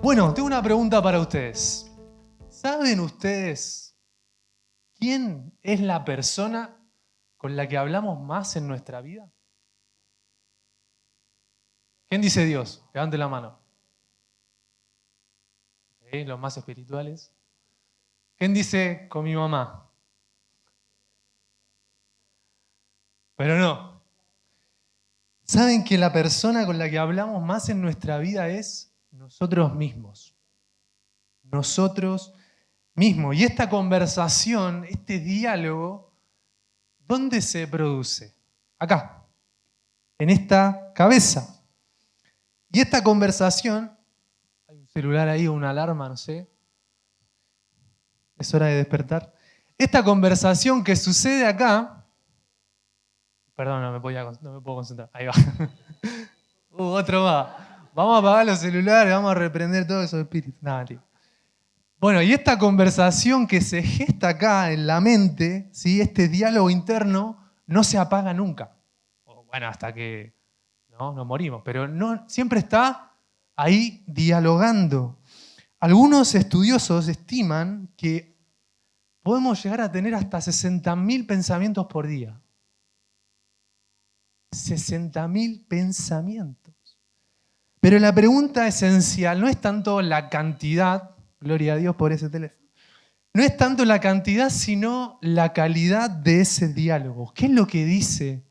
Bueno, tengo una pregunta para ustedes. ¿Saben ustedes quién es la persona con la que hablamos más en nuestra vida? ¿Quién dice Dios? Levante la mano. Los más espirituales. ¿Quién dice con mi mamá? Pero no. ¿Saben que la persona con la que hablamos más en nuestra vida es nosotros mismos? Nosotros mismos. Y esta conversación, este diálogo, ¿dónde se produce? Acá, en esta cabeza. Y esta conversación, hay un celular ahí o una alarma, no sé, es hora de despertar. Esta conversación que sucede acá, perdón, no me puedo concentrar, ahí va. Otro más. Vamos a apagar los celulares, vamos a reprender todos esos espíritus. Nada, tío. Bueno, y esta conversación que se gesta acá en la mente, ¿sí? Este diálogo interno, no se apaga nunca. O, bueno, hasta que nos morimos, pero no, siempre está ahí dialogando. Algunos estudiosos estiman que podemos llegar a tener hasta 60.000 pensamientos por día. 60.000 pensamientos. Pero la pregunta esencial no es tanto la cantidad, gloria a Dios por ese teléfono, no es tanto la cantidad, sino la calidad de ese diálogo. ¿Qué es lo que dice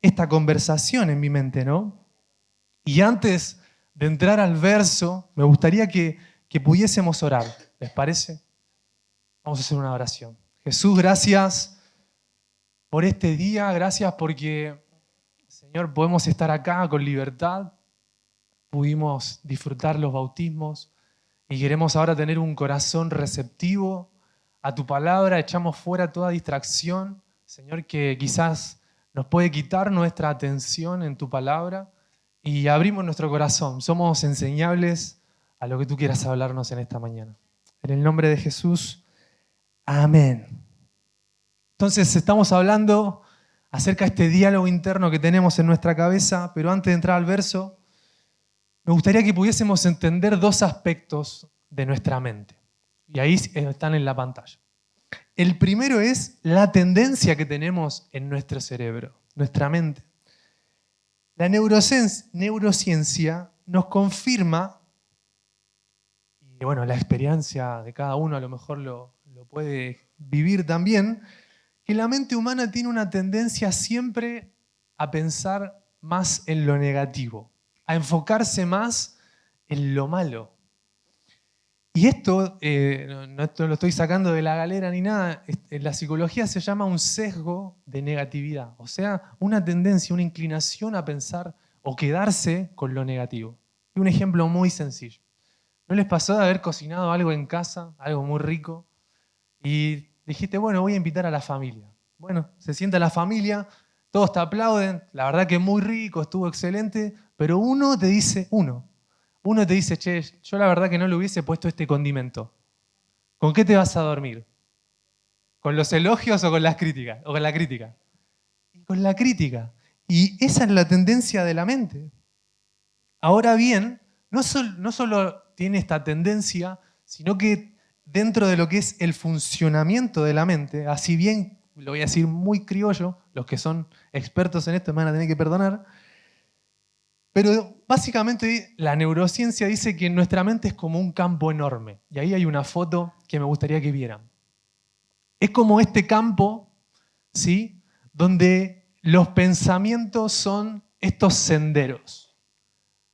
esta conversación en mi mente, no? Y antes de entrar al verso, me gustaría que pudiésemos orar. ¿Les parece? Vamos a hacer una oración. Jesús, gracias por este día, gracias porque, Señor, podemos estar acá con libertad, pudimos disfrutar los bautismos y queremos ahora tener un corazón receptivo a tu palabra, echamos fuera toda distracción, Señor, que quizás nos puede quitar nuestra atención en tu palabra y abrimos nuestro corazón, somos enseñables a lo que tú quieras hablarnos en esta mañana. En el nombre de Jesús, amén. Entonces estamos hablando acerca de este diálogo interno que tenemos en nuestra cabeza, pero antes de entrar al verso, me gustaría que pudiésemos entender dos aspectos de nuestra mente. Y ahí están en la pantalla. El primero es la tendencia que tenemos en nuestro cerebro, nuestra mente. La neurociencia nos confirma, y bueno, la experiencia de cada uno a lo mejor lo puede vivir también, que la mente humana tiene una tendencia siempre a pensar más en lo negativo, a enfocarse más en lo malo. Y esto, no lo estoy sacando de la galera ni nada, en la psicología se llama un sesgo de negatividad, o sea, una tendencia, una inclinación a pensar o quedarse con lo negativo. Y un ejemplo muy sencillo. ¿No les pasó de haber cocinado algo en casa, algo muy rico, y dijiste, bueno, voy a invitar a la familia? Bueno, se sienta la familia, todos te aplauden, la verdad que muy rico, estuvo excelente, pero uno te dice, che, yo la verdad que no le hubiese puesto este condimento. ¿Con qué te vas a dormir? ¿Con los elogios o con las críticas? ¿O con la crítica? Y con la crítica. Y esa es la tendencia de la mente. Ahora bien, no solo tiene esta tendencia, sino que dentro de lo que es el funcionamiento de la mente, así bien, lo voy a decir muy criollo, los que son expertos en esto me van a tener que perdonar, pero básicamente la neurociencia dice que nuestra mente es como un campo enorme. Y ahí hay una foto que me gustaría que vieran. Es como este campo, ¿sí?, donde los pensamientos son estos senderos.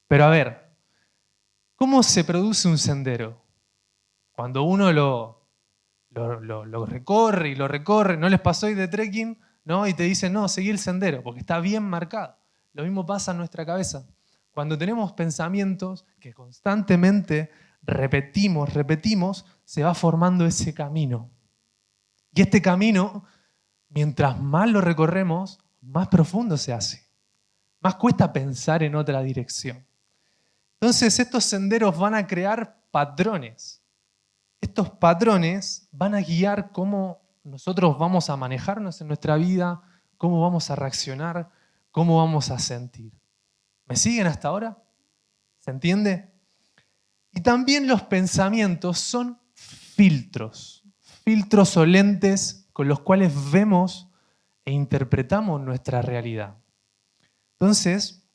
Pero a ver, ¿cómo se produce un sendero? Cuando uno lo recorre y lo recorre, ¿no les pasó ir de trekking? ¿No? Y te dicen, no, seguí el sendero, porque está bien marcado. Lo mismo pasa en nuestra cabeza. Cuando tenemos pensamientos que constantemente repetimos, se va formando ese camino. Y este camino, mientras más lo recorremos, más profundo se hace. Más cuesta pensar en otra dirección. Entonces estos senderos van a crear patrones. Estos patrones van a guiar cómo nosotros vamos a manejarnos en nuestra vida, cómo vamos a reaccionar, cómo vamos a sentir. ¿Me siguen hasta ahora? ¿Se entiende? Y también los pensamientos son filtros o lentes con los cuales vemos e interpretamos nuestra realidad. Entonces,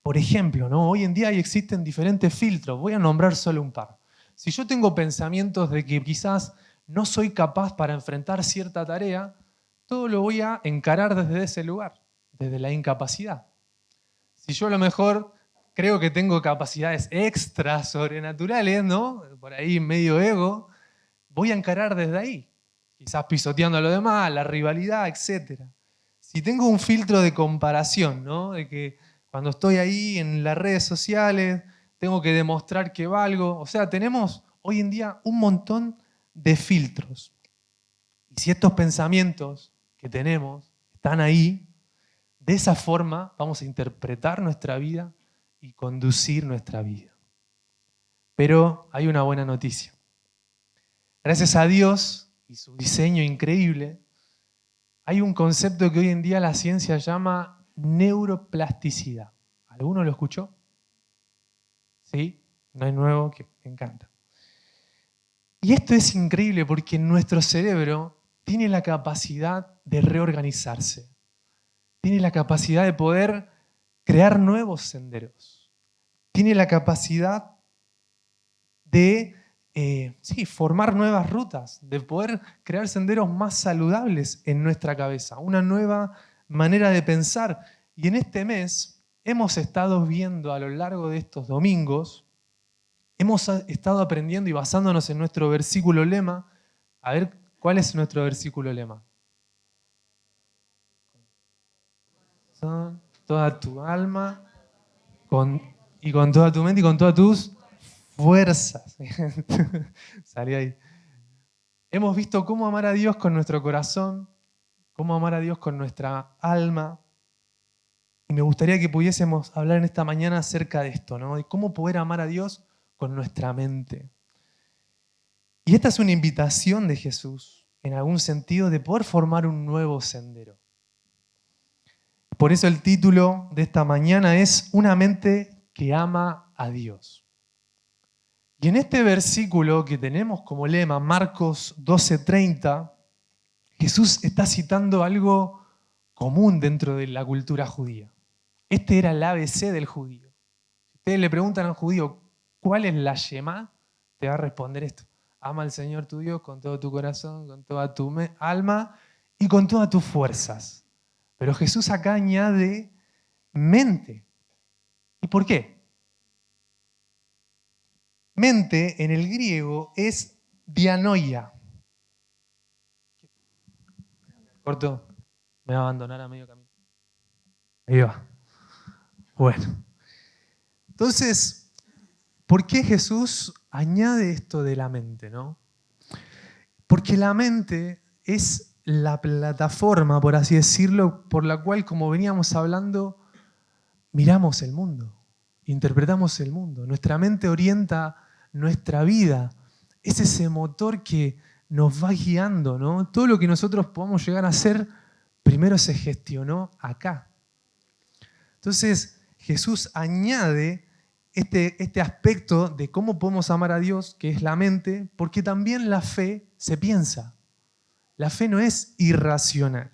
por ejemplo, ¿no? Hoy en día existen diferentes filtros, voy a nombrar solo un par. Si yo tengo pensamientos de que quizás no soy capaz para enfrentar cierta tarea, todo lo voy a encarar desde ese lugar, desde la incapacidad. Si yo a lo mejor creo que tengo capacidades extras sobrenaturales, ¿no? Por ahí medio ego, voy a encarar desde ahí, quizás pisoteando a lo demás, la rivalidad, etc. Si tengo un filtro de comparación, ¿no? De que cuando estoy ahí en las redes sociales tengo que demostrar que valgo, o sea, tenemos hoy en día un montón de filtros. Y si estos pensamientos que tenemos están ahí, de esa forma vamos a interpretar nuestra vida y conducir nuestra vida. Pero hay una buena noticia. Gracias a Dios y su diseño increíble, hay un concepto que hoy en día la ciencia llama neuroplasticidad. ¿Alguno lo escuchó? ¿Sí? No es nuevo, que me encanta. Y esto es increíble porque nuestro cerebro tiene la capacidad de reorganizarse. Tiene la capacidad de poder crear nuevos senderos. Tiene la capacidad de formar nuevas rutas, de poder crear senderos más saludables en nuestra cabeza, una nueva manera de pensar. Y en este mes hemos estado viendo a lo largo de estos domingos, hemos estado aprendiendo y basándonos en nuestro versículo lema. A ver, ¿cuál es nuestro versículo lema? Son toda tu alma y con toda tu mente y con todas tus fuerzas. Salió ahí. Hemos visto cómo amar a Dios con nuestro corazón, cómo amar a Dios con nuestra alma. Y me gustaría que pudiésemos hablar en esta mañana acerca de esto, ¿no? De cómo poder amar a Dios con nuestra mente. Y esta es una invitación de Jesús, en algún sentido, de poder formar un nuevo sendero. Por eso el título de esta mañana es Una mente que ama a Dios. Y en este versículo que tenemos como lema, Marcos 12:30, Jesús está citando algo común dentro de la cultura judía. Este era el ABC del judío. Si ustedes le preguntan a un judío, ¿cuál es la Shema? Te va a responder esto. Ama al Señor tu Dios con todo tu corazón, con toda tu alma y con todas tus fuerzas. Pero Jesús acá añade mente. ¿Y por qué? Mente en el griego es dianoia. Corto, me va a abandonar a medio camino. Ahí va. Bueno. Entonces, ¿por qué Jesús añade esto de la mente, no? Porque la mente es la plataforma, por así decirlo, por la cual, como veníamos hablando, miramos el mundo, interpretamos el mundo. Nuestra mente orienta nuestra vida. Es ese motor que nos va guiando, ¿no? Todo lo que nosotros podamos llegar a hacer, primero se gestionó acá. Entonces, Jesús añade este aspecto de cómo podemos amar a Dios, que es la mente, porque también la fe se piensa. La fe no es irracional.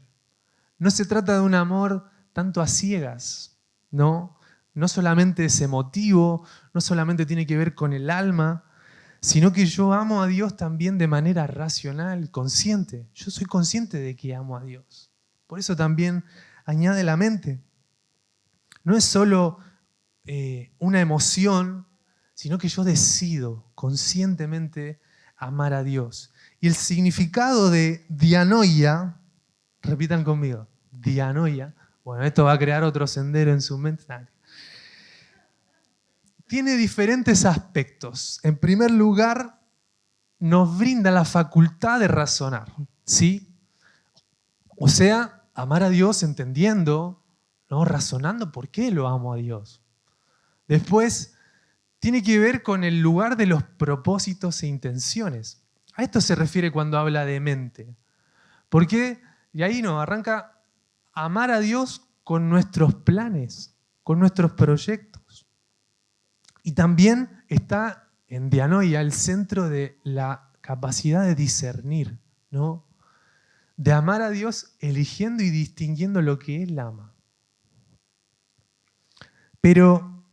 No se trata de un amor tanto a ciegas, ¿no? No solamente es emotivo, no solamente tiene que ver con el alma, sino que yo amo a Dios también de manera racional, consciente. Yo soy consciente de que amo a Dios. Por eso también añade la mente. No es solo una emoción, sino que yo decido conscientemente amar a Dios. Y el significado de dianoia, repitan conmigo, dianoia, bueno, esto va a crear otro sendero en su mente. Tiene diferentes aspectos. En primer lugar, nos brinda la facultad de razonar, ¿sí? O sea, amar a Dios entendiendo, ¿no? Razonando por qué lo amo a Dios. Después, tiene que ver con el lugar de los propósitos e intenciones. A esto se refiere cuando habla de mente. ¿Por qué? Y ahí nos arranca amar a Dios con nuestros planes, con nuestros proyectos. Y también está en dianoia, el centro de la capacidad de discernir, ¿no? De amar a Dios eligiendo y distinguiendo lo que Él ama. Pero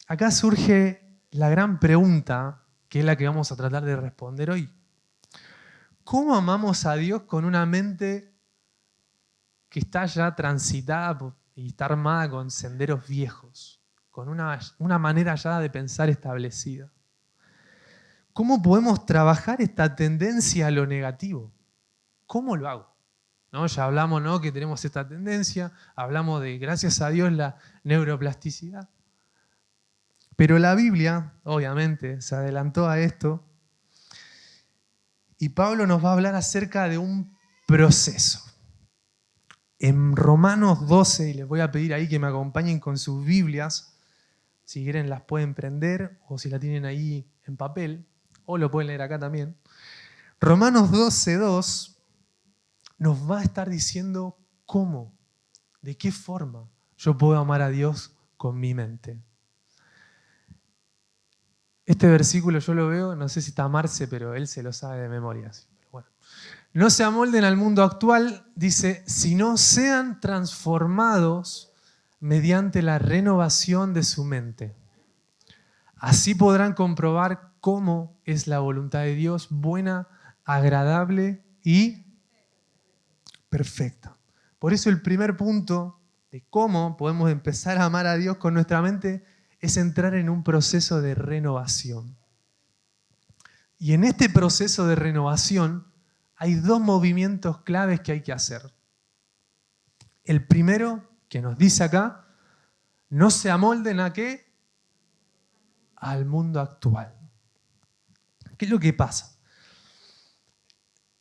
acá surge la gran pregunta, que es la que vamos a tratar de responder hoy. ¿Cómo amamos a Dios con una mente que está ya transitada y está armada con senderos viejos, con una manera ya de pensar establecida? ¿Cómo podemos trabajar esta tendencia a lo negativo? ¿Cómo lo hago? ¿No? Ya hablamos, ¿no?, que tenemos esta tendencia, hablamos de, gracias a Dios, la neuroplasticidad. Pero la Biblia, obviamente, se adelantó a esto y Pablo nos va a hablar acerca de un proceso. En Romanos 12, y les voy a pedir ahí que me acompañen con sus Biblias, si quieren las pueden prender o si la tienen ahí en papel, o lo pueden leer acá también. Romanos 12:2 nos va a estar diciendo cómo, de qué forma yo puedo amar a Dios con mi mente. Este versículo yo lo veo, no sé si está Marce, pero él se lo sabe de memoria. Pero bueno. No se amolden al mundo actual, dice, sino sean transformados mediante la renovación de su mente. Así podrán comprobar cómo es la voluntad de Dios, buena, agradable y perfecta. Por eso el primer punto de cómo podemos empezar a amar a Dios con nuestra mente es entrar en un proceso de renovación. Y en este proceso de renovación hay dos movimientos claves que hay que hacer. El primero, que nos dice acá, no se amolden ¿a qué? Al mundo actual. ¿Qué es lo que pasa?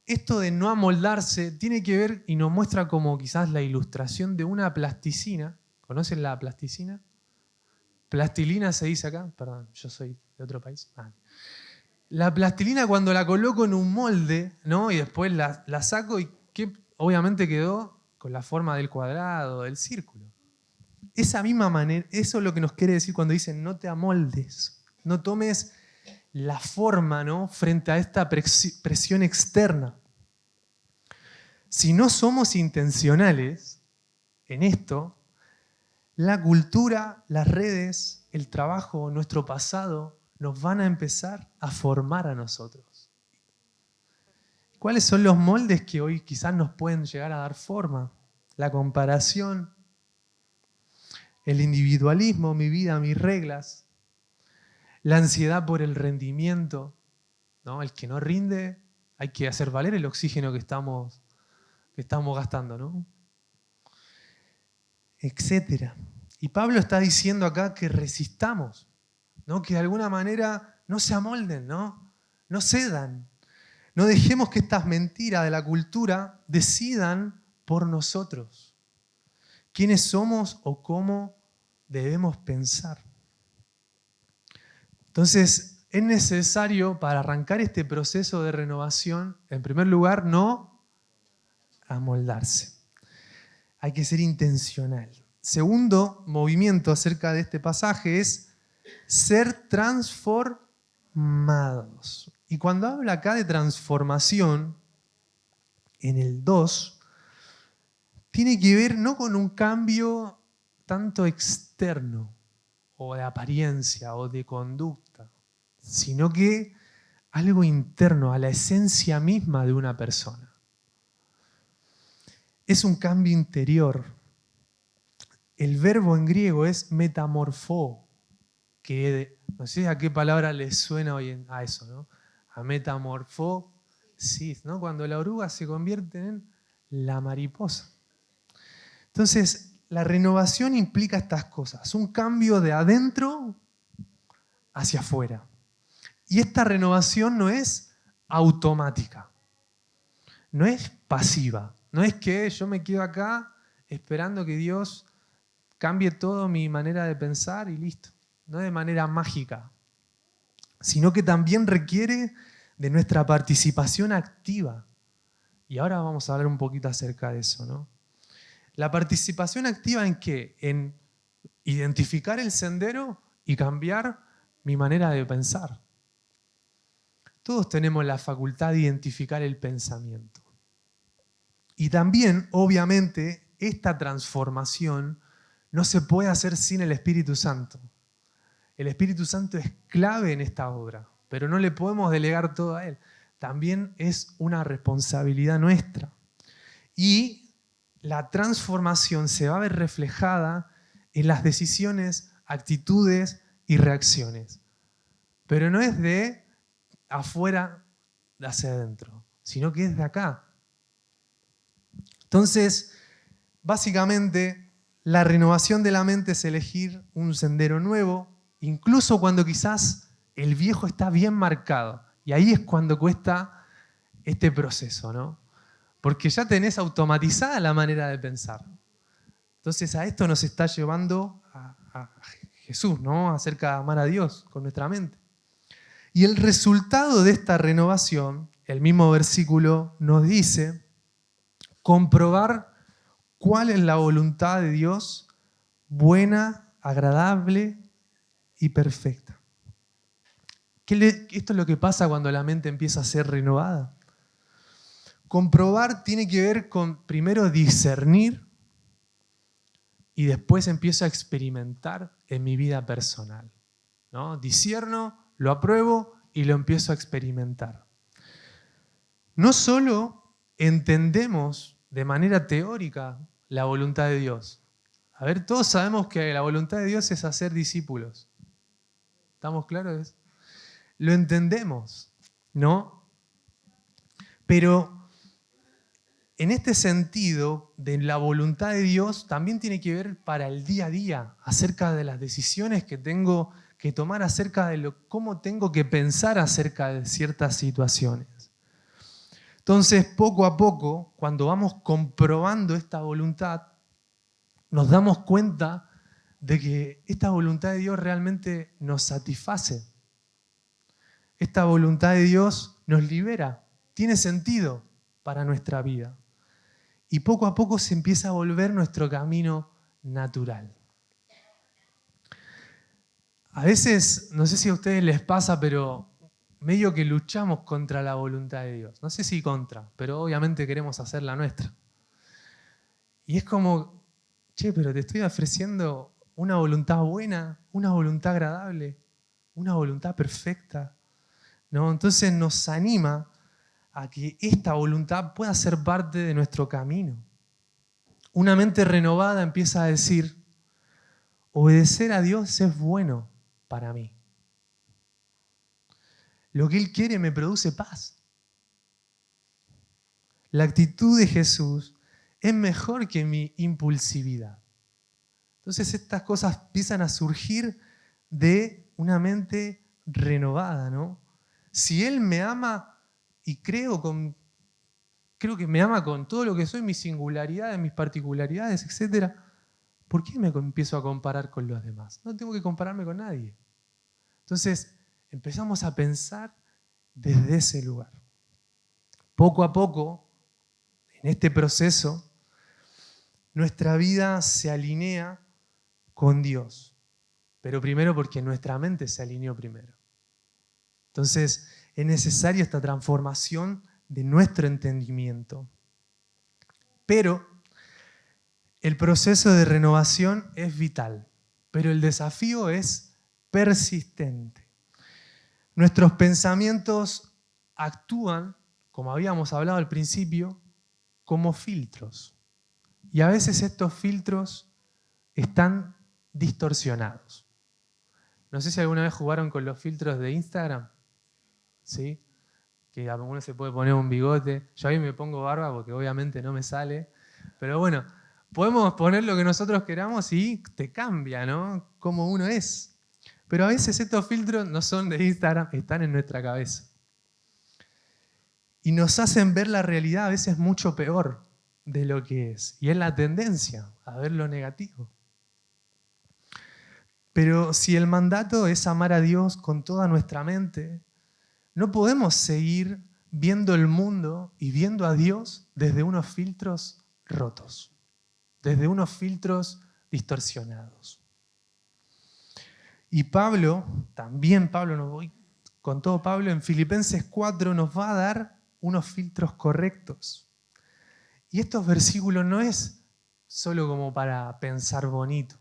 Esto de no amoldarse tiene que ver y nos muestra como quizás la ilustración de una plasticina. ¿Conocen la plasticina? Plastilina se dice acá. Perdón, yo soy de otro país. La plastilina cuando la coloco en un molde, ¿no?, y después la saco y que obviamente quedó con la forma del cuadrado, del círculo. Esa misma manera, eso es lo que nos quiere decir cuando dicen no te amoldes, no tomes la forma, ¿no?, frente a esta presión externa. Si no somos intencionales en esto, la cultura, las redes, el trabajo, nuestro pasado, nos van a empezar a formar a nosotros. ¿Cuáles son los moldes que hoy quizás nos pueden llegar a dar forma? La comparación, el individualismo, mi vida, mis reglas, la ansiedad por el rendimiento, ¿no? El que no rinde, hay que hacer valer el oxígeno que estamos gastando, ¿no? Etcétera. Y Pablo está diciendo acá que resistamos, ¿no? Que de alguna manera no se amolden, ¿no? No cedan. No dejemos que estas mentiras de la cultura decidan por nosotros quiénes somos o cómo debemos pensar. Entonces, es necesario para arrancar este proceso de renovación, en primer lugar, no amoldarse. Hay que ser intencional. Segundo movimiento acerca de este pasaje es ser transformados. Y cuando habla acá de transformación, en el 2, tiene que ver no con un cambio tanto externo, o de apariencia, o de conducta, sino que algo interno, a la esencia misma de una persona. Es un cambio interior. El verbo en griego es metamorfó, que no sé a qué palabra le suena hoy a eso, ¿no? A metamorfosis, ¿no? Cuando la oruga se convierte en la mariposa. Entonces, la renovación implica estas cosas, un cambio de adentro hacia afuera. Y esta renovación no es automática, no es pasiva, no es que yo me quedo acá esperando que Dios cambie toda mi manera de pensar y listo. No de manera mágica, sino que también requiere de nuestra participación activa. Y ahora vamos a hablar un poquito acerca de eso, ¿no? La participación activa ¿en qué? En identificar el sendero y cambiar mi manera de pensar. Todos tenemos la facultad de identificar el pensamiento. Y también, obviamente, esta transformación no se puede hacer sin el Espíritu Santo. El Espíritu Santo es clave en esta obra, pero no le podemos delegar todo a Él. También es una responsabilidad nuestra. Y la transformación se va a ver reflejada en las decisiones, actitudes y reacciones. Pero no es de afuera hacia adentro, sino que es de acá. Entonces, básicamente, la renovación de la mente es elegir un sendero nuevo, incluso cuando quizás el viejo está bien marcado. Y ahí es cuando cuesta este proceso, ¿no? Porque ya tenés automatizada la manera de pensar. Entonces a esto nos está llevando a Jesús, ¿no? Acerca de amar a Dios con nuestra mente. Y el resultado de esta renovación, el mismo versículo nos dice, comprobar cuál es la voluntad de Dios, buena, agradable y perfecta. Esto es lo que pasa cuando la mente empieza a ser renovada. Comprobar tiene que ver con, primero, discernir y después empiezo a experimentar en mi vida personal, ¿no? Discierno, lo apruebo y lo empiezo a experimentar. No solo entendemos de manera teórica la voluntad de Dios. A ver, todos sabemos que la voluntad de Dios es hacer discípulos. ¿Estamos claros? Lo entendemos, ¿no? Pero en este sentido de la voluntad de Dios también tiene que ver para el día a día, acerca de las decisiones que tengo que tomar, acerca de cómo tengo que pensar acerca de ciertas situaciones. Entonces, poco a poco, cuando vamos comprobando esta voluntad, nos damos cuenta de que esta voluntad de Dios realmente nos satisface. Esta voluntad de Dios nos libera, tiene sentido para nuestra vida. Y poco a poco se empieza a volver nuestro camino natural. A veces, no sé si a ustedes les pasa, pero medio que luchamos contra la voluntad de Dios. No sé si contra, pero obviamente queremos hacer la nuestra. Y es como, che, pero te estoy ofreciendo una voluntad buena, una voluntad agradable, una voluntad perfecta, ¿no? Entonces nos anima a que esta voluntad pueda ser parte de nuestro camino. Una mente renovada empieza a decir, obedecer a Dios es bueno para mí. Lo que Él quiere me produce paz. La actitud de Jesús es mejor que mi impulsividad. Entonces estas cosas empiezan a surgir de una mente renovada, ¿no? Si Él me ama y creo que me ama con todo lo que soy, mis singularidades, mis particularidades, etc., ¿por qué me empiezo a comparar con los demás? No tengo que compararme con nadie. Entonces empezamos a pensar desde ese lugar. Poco a poco, en este proceso, nuestra vida se alinea con Dios. Pero primero porque nuestra mente se alineó primero. Entonces es necesaria esta transformación de nuestro entendimiento. Pero el proceso de renovación es vital, pero el desafío es persistente. Nuestros pensamientos actúan, como habíamos hablado al principio, como filtros. Y a veces estos filtros están distorsionados. No sé si alguna vez jugaron con los filtros de Instagram, ¿sí? Que uno se puede poner un bigote. Yo ahí me pongo barba porque obviamente no me sale. Pero bueno, podemos poner lo que nosotros queramos y te cambia, ¿no? Cómo uno es. Pero a veces estos filtros no son de Instagram, están en nuestra cabeza. Y nos hacen ver la realidad a veces mucho peor de lo que es. Y es la tendencia a ver lo negativo. Pero si el mandato es amar a Dios con toda nuestra mente, no podemos seguir viendo el mundo y viendo a Dios desde unos filtros rotos, desde unos filtros distorsionados. Y Pablo nos voy contó Pablo en Filipenses 4, nos va a dar unos filtros correctos. Y estos versículos no es solo como para pensar bonito.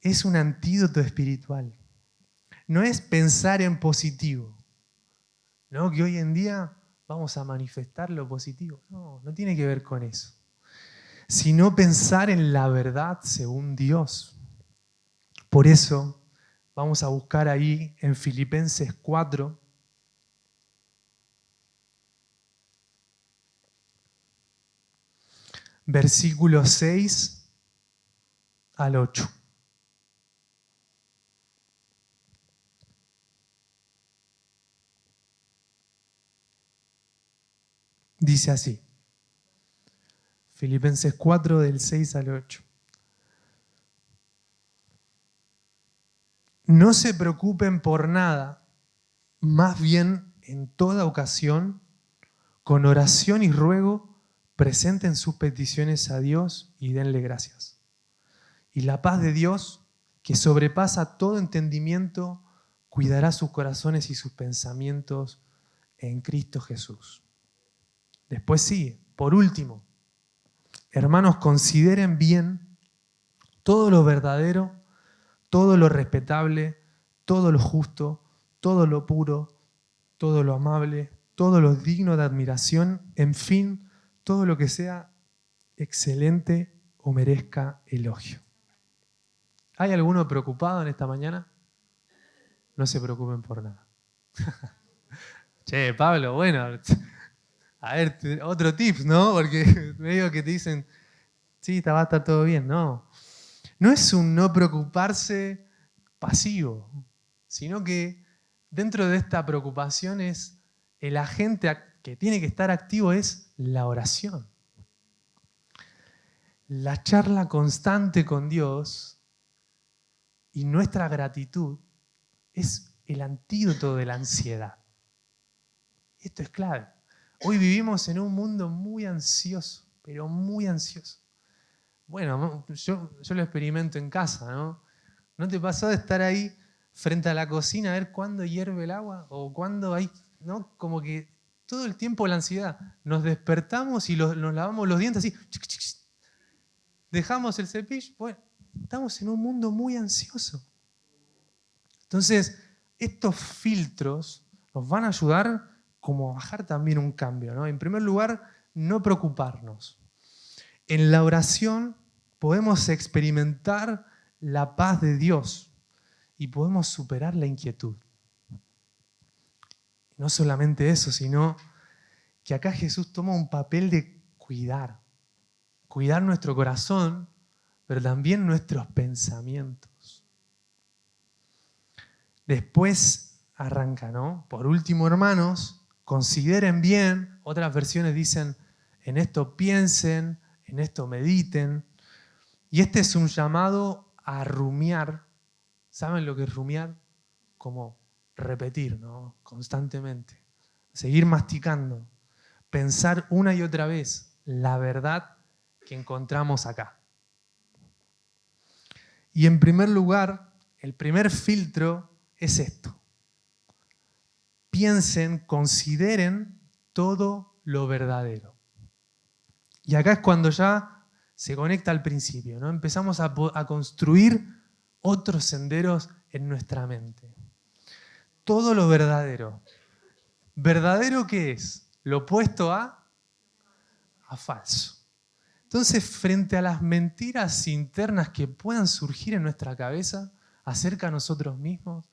Es un antídoto espiritual. No es pensar en positivo, ¿no? Que hoy en día vamos a manifestar lo positivo. No, no tiene que ver con eso. Sino pensar en la verdad según Dios. Por eso vamos a buscar ahí en Filipenses 4, versículos 6 al 8. Dice así, Filipenses 4 del 6 al 8. No se preocupen por nada, más bien en toda ocasión, con oración y ruego, presenten sus peticiones a Dios y denle gracias. Y la paz de Dios, que sobrepasa todo entendimiento, cuidará sus corazones y sus pensamientos en Cristo Jesús. Después sigue, por último, hermanos, consideren bien todo lo verdadero, todo lo respetable, todo lo justo, todo lo puro, todo lo amable, todo lo digno de admiración, en fin, todo lo que sea excelente o merezca elogio. ¿Hay alguno preocupado en esta mañana? No se preocupen por nada. Che, Pablo, bueno, a ver, otro tips, ¿no? Porque medio que te dicen, sí, va a estar todo bien. No, no es un no preocuparse pasivo, sino que dentro de esta preocupación es el agente que tiene que estar activo es la oración. La charla constante con Dios y nuestra gratitud es el antídoto de la ansiedad. Esto es clave. Hoy vivimos en un mundo muy ansioso, pero muy ansioso. Bueno, yo lo experimento en casa, ¿no? ¿No te pasó de estar ahí frente a la cocina a ver cuándo hierve el agua? O cuándo hay, ¿no? Como que todo el tiempo la ansiedad. Nos despertamos y nos lavamos los dientes así. Dejamos el cepillo. Bueno, estamos en un mundo muy ansioso. Entonces, estos filtros nos van a ayudar como a bajar también un cambio, ¿no? En primer lugar, no preocuparnos. En la oración podemos experimentar la paz de Dios y podemos superar la inquietud. No solamente eso, sino que acá Jesús toma un papel de cuidar nuestro corazón, pero también nuestros pensamientos. Después arranca, ¿no? Por último, hermanos, consideren bien, otras versiones dicen, en esto piensen, en esto mediten. Y este es un llamado a rumiar. ¿Saben lo que es rumiar? Como repetir, ¿no? Constantemente. Seguir masticando. Pensar una y otra vez la verdad que encontramos acá. Y en primer lugar, el primer filtro es esto. Piensen, consideren todo lo verdadero. Y acá es cuando ya se conecta al principio, ¿no? Empezamos a construir otros senderos en nuestra mente. Todo lo verdadero. ¿Verdadero qué es? Lo opuesto a falso. Entonces, frente a las mentiras internas que puedan surgir en nuestra cabeza acerca de nosotros mismos,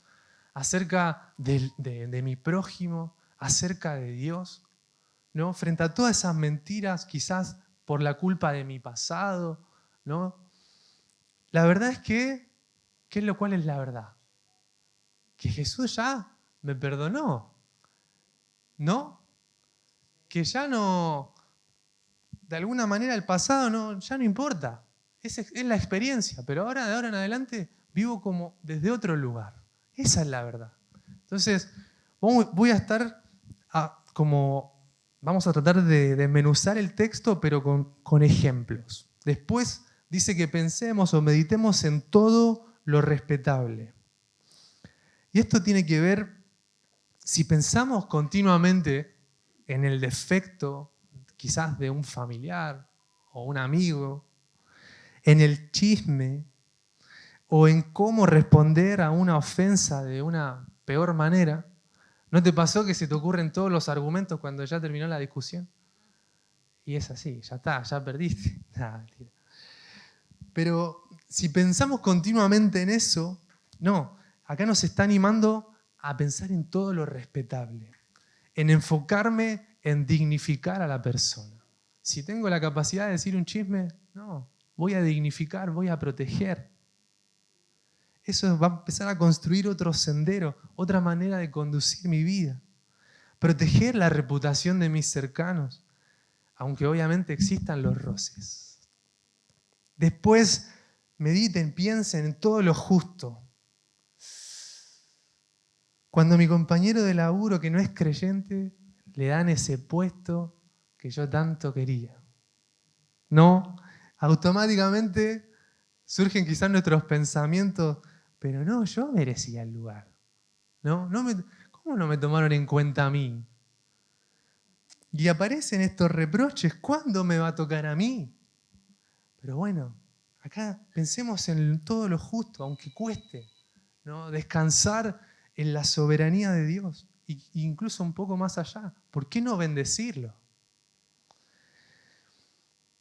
acerca de mi prójimo, acerca de Dios, ¿no? Frente a todas esas mentiras, quizás por la culpa de mi pasado, ¿no? La verdad es que, ¿cuál es la verdad? Que Jesús ya me perdonó, ¿no? Que ya no, de alguna manera el pasado ya no importa. Es la experiencia, pero ahora, de ahora en adelante, vivo como desde otro lugar. Esa es la verdad. Entonces, voy a estar vamos a tratar de desmenuzar el texto, pero con ejemplos. Después dice que pensemos o meditemos en todo lo respetable. Y esto tiene que ver, si pensamos continuamente en el defecto quizás de un familiar o un amigo, en el chisme o en cómo responder a una ofensa de una peor manera, ¿no te pasó que se te ocurren todos los argumentos cuando ya terminó la discusión? Y es así, ya está, ya perdiste. Nah, mentira. Pero si pensamos continuamente en eso, no, acá nos está animando a pensar en todo lo respetable, en enfocarme en dignificar a la persona. Si tengo la capacidad de decir un chisme, no, voy a dignificar, voy a proteger. Eso va a empezar a construir otro sendero, otra manera de conducir mi vida. Proteger la reputación de mis cercanos, aunque obviamente existan los roces. Después, mediten, piensen en todo lo justo. Cuando a mi compañero de laburo que no es creyente le dan ese puesto que yo tanto quería, no, automáticamente surgen quizás nuestros pensamientos, pero no, yo merecía el lugar. ¿Cómo no me tomaron en cuenta a mí? Y aparecen estos reproches, ¿cuándo me va a tocar a mí? Pero bueno, acá pensemos en todo lo justo, aunque cueste, ¿no? Descansar en la soberanía de Dios, e incluso un poco más allá. ¿Por qué no bendecirlo?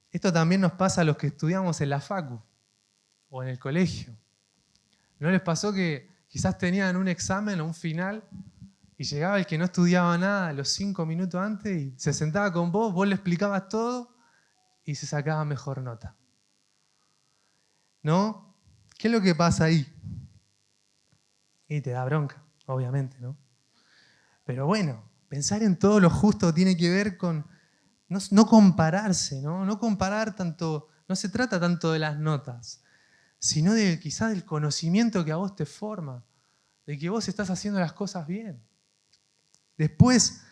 Esto también nos pasa a los que estudiamos en la facu o en el colegio. ¿No les pasó que quizás tenían un examen o un final y llegaba el que no estudiaba nada a los 5 minutos antes y se sentaba con vos le explicabas todo y se sacaba mejor nota? ¿No? ¿Qué es lo que pasa ahí? Y te da bronca, obviamente, ¿no? Pero bueno, pensar en todo lo justo tiene que ver con no compararse, ¿no? No comparar tanto, no se trata tanto de las notas, sino quizás del conocimiento que a vos te forma, de que vos estás haciendo las cosas bien. Después,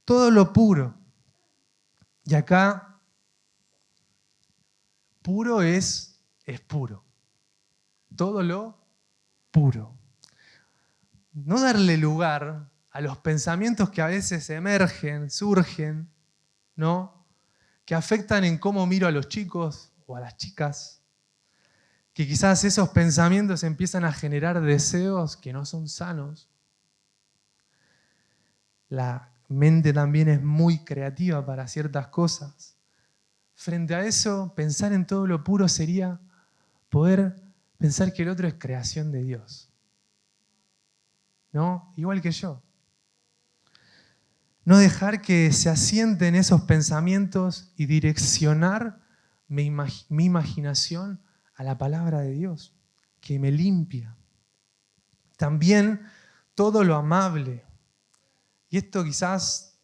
todo lo puro. Y acá, puro es puro. Todo lo puro. No darle lugar a los pensamientos que a veces emergen, surgen, ¿no? Que afectan en cómo miro a los chicos o a las chicas, que quizás esos pensamientos empiezan a generar deseos que no son sanos. La mente también es muy creativa para ciertas cosas. Frente a eso, pensar en todo lo puro sería poder pensar que el otro es creación de Dios, ¿no? Igual que yo. No dejar que se asienten esos pensamientos y direccionar mi imaginación a la palabra de Dios, que me limpia. También todo lo amable. Y esto quizás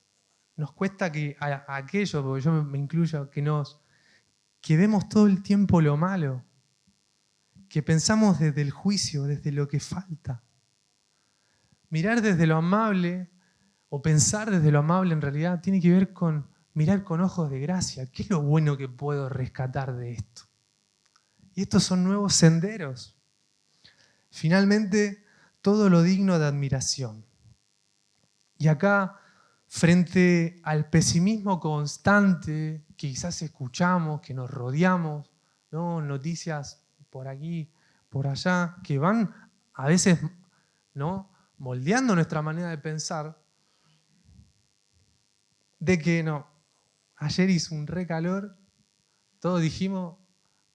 nos cuesta que a aquello, porque yo me incluyo, que vemos todo el tiempo lo malo, que pensamos desde el juicio, desde lo que falta. Mirar desde lo amable o pensar desde lo amable en realidad tiene que ver con mirar con ojos de gracia. ¿Qué es lo bueno que puedo rescatar de esto? Y estos son nuevos senderos. Finalmente, todo lo digno de admiración. Y acá, frente al pesimismo constante que quizás escuchamos, que nos rodeamos, ¿no? Noticias por aquí, por allá, que van a veces, ¿no?, moldeando nuestra manera de pensar, de que no, ayer hizo un re calor, todos dijimos,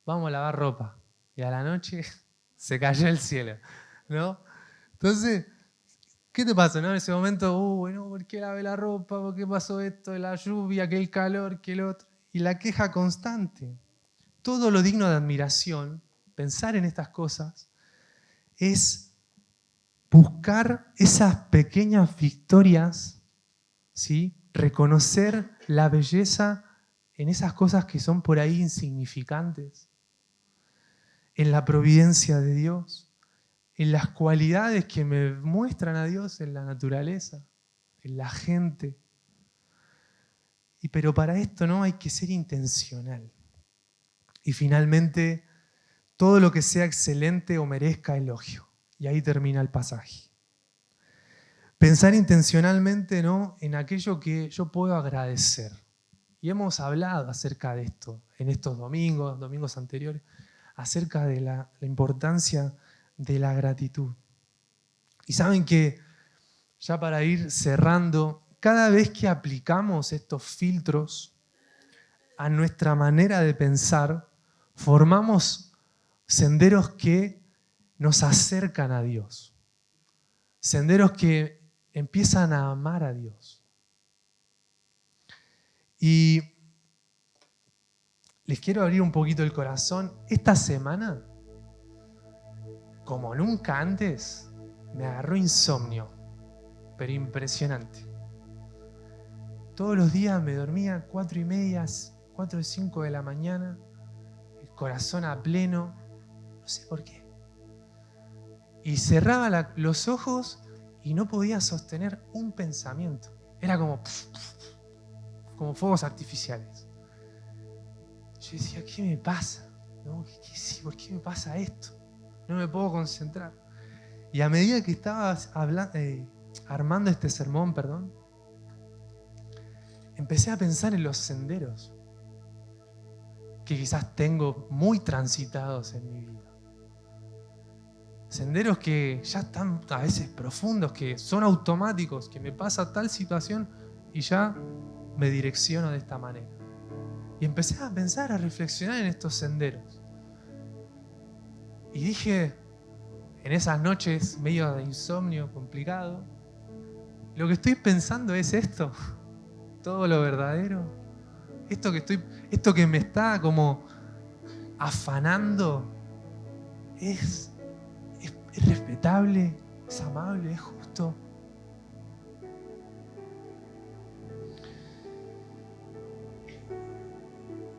vamos a lavar ropa, y a la noche se cayó el cielo, ¿no? Entonces, ¿qué te pasa, no? En ese momento, no, ¿por qué lavé la ropa? ¿Por qué pasó esto? La lluvia, que el calor, que el otro. Y la queja constante. Todo lo digno de admiración, pensar en estas cosas, es buscar esas pequeñas victorias, ¿sí? Reconocer la belleza en esas cosas que son por ahí insignificantes, en la providencia de Dios, en las cualidades que me muestran a Dios en la naturaleza, en la gente. Pero para esto no hay que ser intencional. Y finalmente, todo lo que sea excelente o merezca elogio. Y ahí termina el pasaje. Pensar intencionalmente, ¿no?, en aquello que yo puedo agradecer. Y hemos hablado acerca de esto en estos domingos anteriores, acerca de la importancia de la gratitud. Y saben que, ya para ir cerrando, cada vez que aplicamos estos filtros a nuestra manera de pensar, formamos senderos que nos acercan a Dios. Senderos que empiezan a amar a Dios. Y les quiero abrir un poquito el corazón. Esta semana, como nunca antes, me agarró insomnio, pero impresionante. Todos los días me dormía 4:30, 4 o 5 de la mañana, el corazón a pleno, no sé por qué. Y cerraba los ojos y no podía sostener un pensamiento. Era como fuegos artificiales. Yo decía, ¿qué me pasa? ¿No? ¿Por qué me pasa esto? No me puedo concentrar. Y a medida que estaba armando este sermón, empecé a pensar en los senderos que quizás tengo muy transitados en mi vida. Senderos que ya están a veces profundos, que son automáticos, que me pasa tal situación y ya me direcciono de esta manera. Y empecé a pensar, a reflexionar en estos senderos. Y dije, en esas noches medio de insomnio complicado, lo que estoy pensando es esto, todo lo verdadero, esto que me está como afanando, es respetable, es amable, es justo.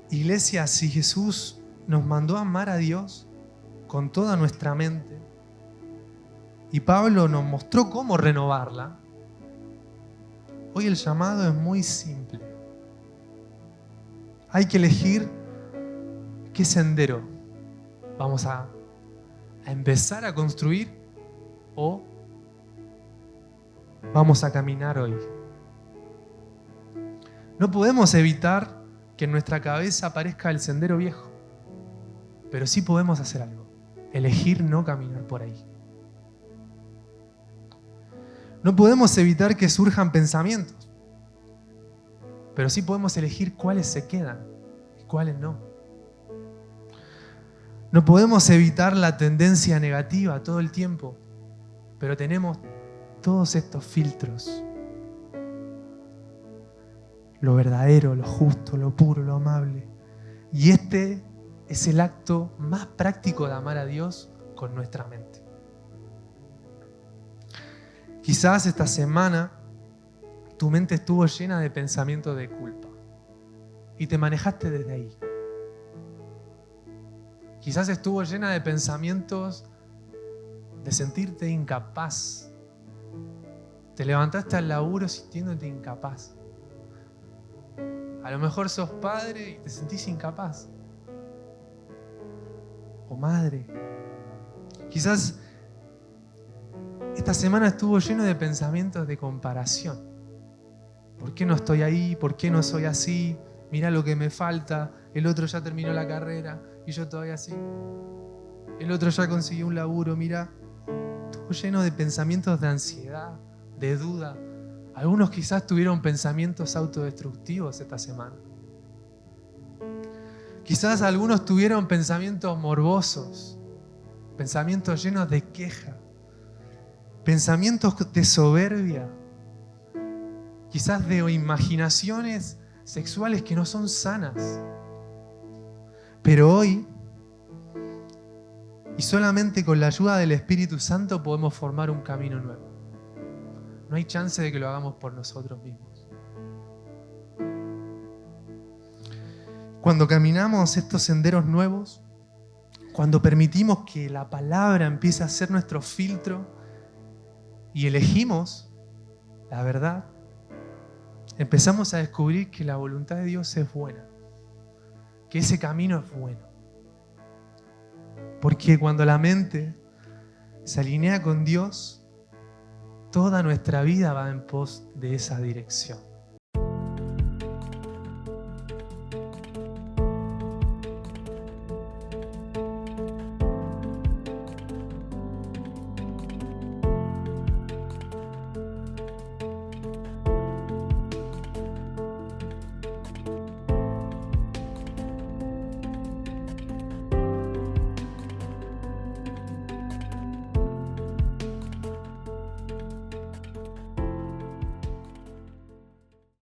Iglesia, si Jesús nos mandó a amar a Dios con toda nuestra mente, y Pablo nos mostró cómo renovarla, hoy el llamado es muy simple. Hay que elegir qué sendero vamos a empezar a construir o vamos a caminar hoy. No podemos evitar que en nuestra cabeza aparezca el sendero viejo, pero sí podemos hacer algo: elegir no caminar por ahí. No podemos evitar que surjan pensamientos, pero sí podemos elegir cuáles se quedan y cuáles no. No podemos evitar la tendencia negativa todo el tiempo, pero tenemos todos estos filtros: lo verdadero, lo justo, lo puro, lo amable. Y este es el acto más práctico de amar a Dios con nuestra mente. Quizás esta semana tu mente estuvo llena de pensamientos de culpa y te manejaste desde ahí. Quizás estuvo llena de pensamientos de sentirte incapaz. Te levantaste al laburo sintiéndote incapaz. A lo mejor sos padre y te sentís incapaz. O madre. Quizás esta semana estuvo lleno de pensamientos de comparación. ¿Por qué no estoy ahí? ¿Por qué no soy así? Mirá lo que me falta. El otro ya terminó la carrera y yo todavía así. El otro ya consiguió un laburo, mirá. Estuvo lleno de pensamientos de ansiedad, de duda. Algunos quizás tuvieron pensamientos autodestructivos esta semana. Quizás algunos tuvieron pensamientos morbosos, pensamientos llenos de queja, pensamientos de soberbia, quizás de imaginaciones sexuales que no son sanas. Pero hoy, y solamente con la ayuda del Espíritu Santo, podemos formar un camino nuevo. No hay chance de que lo hagamos por nosotros mismos. Cuando caminamos estos senderos nuevos, cuando permitimos que la palabra empiece a ser nuestro filtro y elegimos la verdad, empezamos a descubrir que la voluntad de Dios es buena, que ese camino es bueno. Porque cuando la mente se alinea con Dios, toda nuestra vida va en pos de esa dirección.